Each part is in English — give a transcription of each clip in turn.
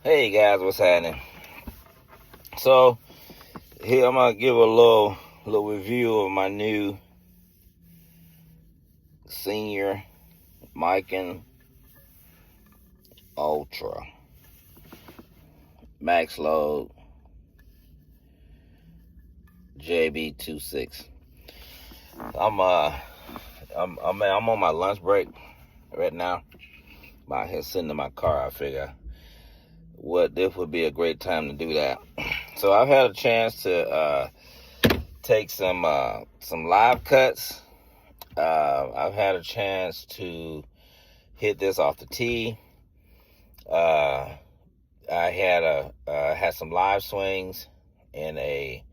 Hey guys, what's happening? So here I'm gonna give a little review of my new senior Miken Ultra Maxload JB26. I'm on my lunch break right now. I'm out here sitting in my car. I figure this would be a great time to do that. So I've had a chance to take some live cuts. I've had a chance to hit this off the tee. I had some live swings in a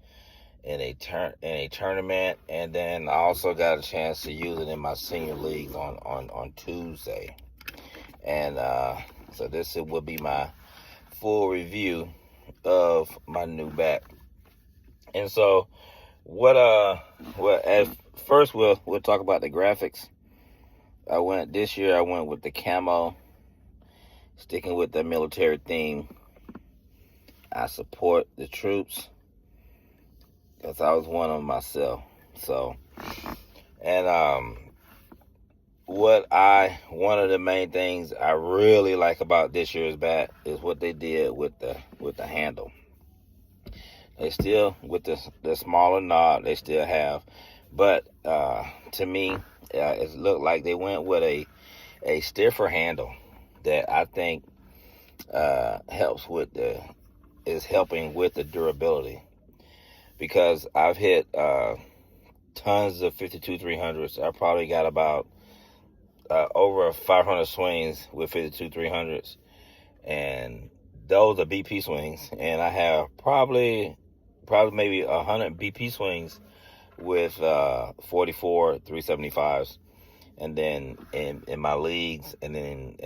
tournament, and then I also got a chance to use it in my senior league on Tuesday. And so this will be my full review of my new bat. And so at first we'll talk about the graphics. This year I went with the camo, sticking with the military theme. I support the troops because I was one of them myself. So, and one of the main things I really like about this year's bat is what they did with the handle. They still, with the smaller knob, they still have, but to me, it looked like they went with a stiffer handle that I think is helping with the durability, because I've hit tons of 52-300s. I probably got about over 500 swings with 52-300s, and those are BP swings, and I have probably maybe 100 BP swings with 44-375s, and then in my leagues, and then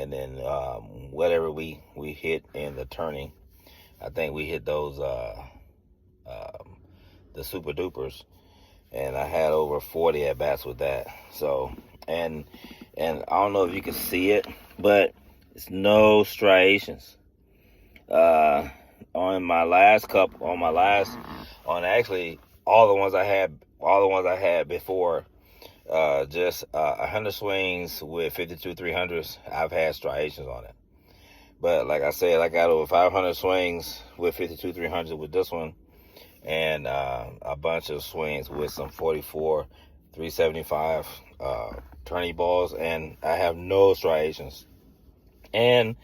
whatever we hit in the tourney, I think we hit those the super dupers, and I had over 40 at bats with that. So and I don't know if you can see it, but it's no striations. On actually all the ones I had before, just 100 swings with 52-300s, I've had striations on it. But like I said, I got over 500 swings with 52-300 with this one, and a bunch of swings with some 44-375 tourney balls, and I have no striations. And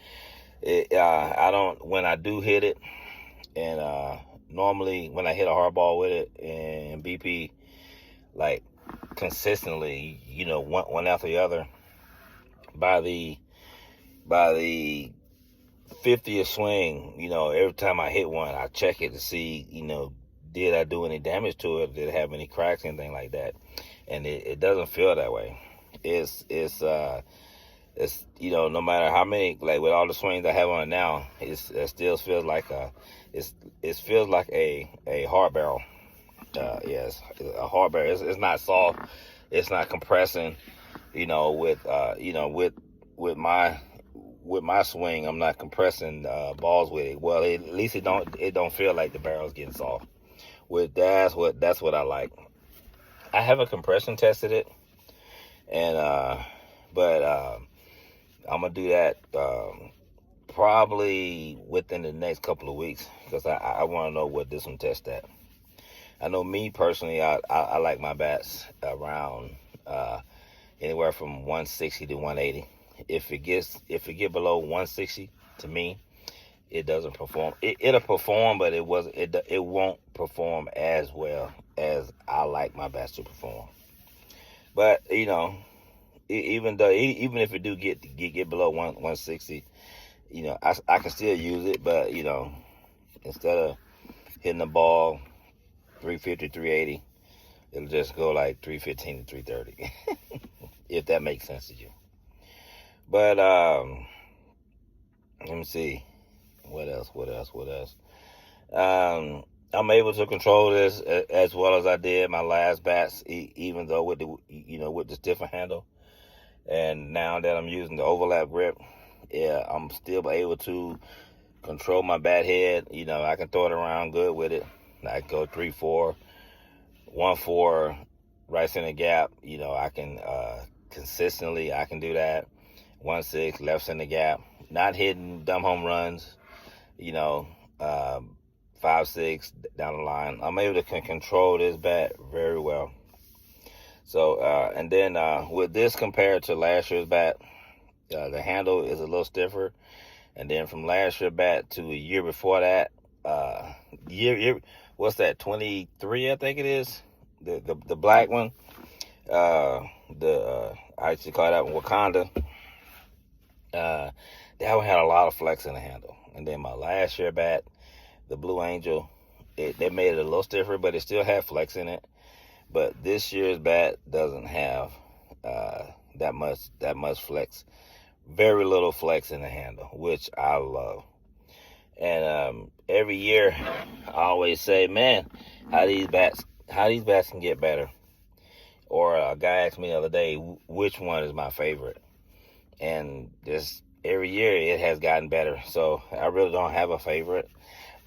I don't, when I do hit it, and normally when I hit a hard ball with it and BP, like consistently, one after the other, by the 50th swing, every time I hit one, I check it to see, did I do any damage to it? Did it have any cracks, anything like that? And it doesn't feel that way. It's no matter how many, like with all the swings I have on it now, it still feels like it feels like a hard barrel. Yes, a hard barrel. It's not soft. It's not compressing. With my swing, I'm not compressing balls with it. Well, at least it don't feel like the barrel's getting soft. That's what I like. I haven't compression tested it, and but I'm gonna do that probably within the next couple of weeks, because I want to know what this one tests at. I know me personally, I like my bats around anywhere from 160 to 180. If it get below 160, to me, it doesn't perform. It'll perform, but it won't perform as well as I like my bats to perform. But even if it do get below 160, I can still use it. But instead of hitting the ball 350, 380, it'll just go like 315 to 330, if that makes sense to you. But let me see, what else? I'm able to control this as well as I did my last bats, even though with the different handle. And now that I'm using the overlap grip, I'm still able to control my bat head. You know, I can throw it around good with it. I can go 3-4, 1-4, right center gap. You know, I can consistently, I can do that. 1-6, left center gap. Not hitting dumb home runs. You know, 5-6 down the line. I'm able to control this bat very well. So, and then with this compared to last year's bat, the handle is a little stiffer. And then from last year's bat to a year before that, what's that, 23, I think it is? The black one. I used to call that one Wakanda. That one had a lot of flex in the handle. And then my last year bat, the Blue Angel, they made it a little stiffer, but it still had flex in it. But this year's bat doesn't have that much flex. Very little flex in the handle, which I love. And every year, I always say, man, how these bats can get better. Or a guy asked me the other day, which one is my favorite? And just every year, it has gotten better. So I really don't have a favorite.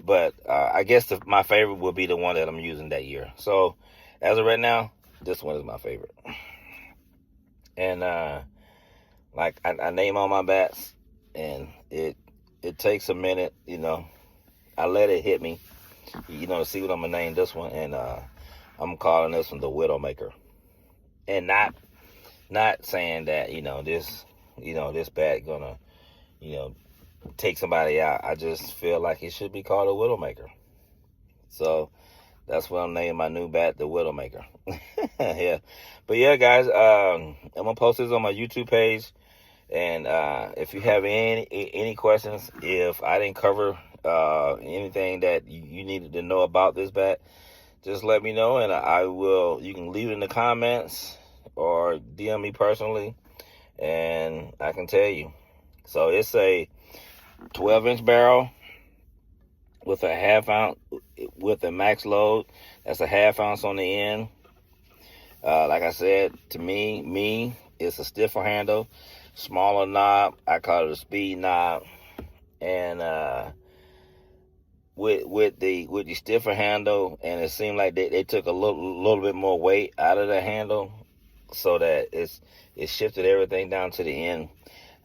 But I guess my favorite would be the one that I'm using that year. So as of right now, this one is my favorite. And like I name all my bats, and it takes a minute, you know. I let it hit me, you know, to see what I'm gonna name this one, and I'm calling this one the Widowmaker. And not saying that, this bat gonna, take somebody out. I just feel like it should be called a Widowmaker. So that's what I'm naming my new bat, the Widowmaker. Yeah. But yeah, guys, I'm gonna post this on my YouTube page. And if you have any questions, if I didn't cover anything that you needed to know about this bat, just let me know, and I will. You can leave it in the comments or DM me personally, and I can tell you. So it's a 12-inch barrel with a half ounce, with a Maxload. That's a half ounce on the end. Like I said, to me, it's a stiffer handle. Smaller knob, I call it a speed knob, and with the stiffer handle, and it seemed like they took a little bit more weight out of the handle, so that it shifted everything down to the end.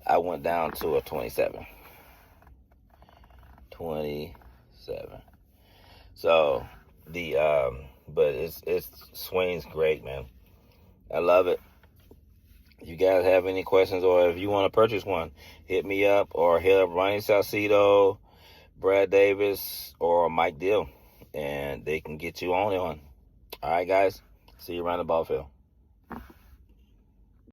I went down to a 27. So but it swings great, man. I love it. If you guys have any questions, or if you want to purchase one, hit me up, or hit up Ronnie Salcido, Brad Davis, or Mike Dill, and they can get you on it. All right, guys. See you around the ball field.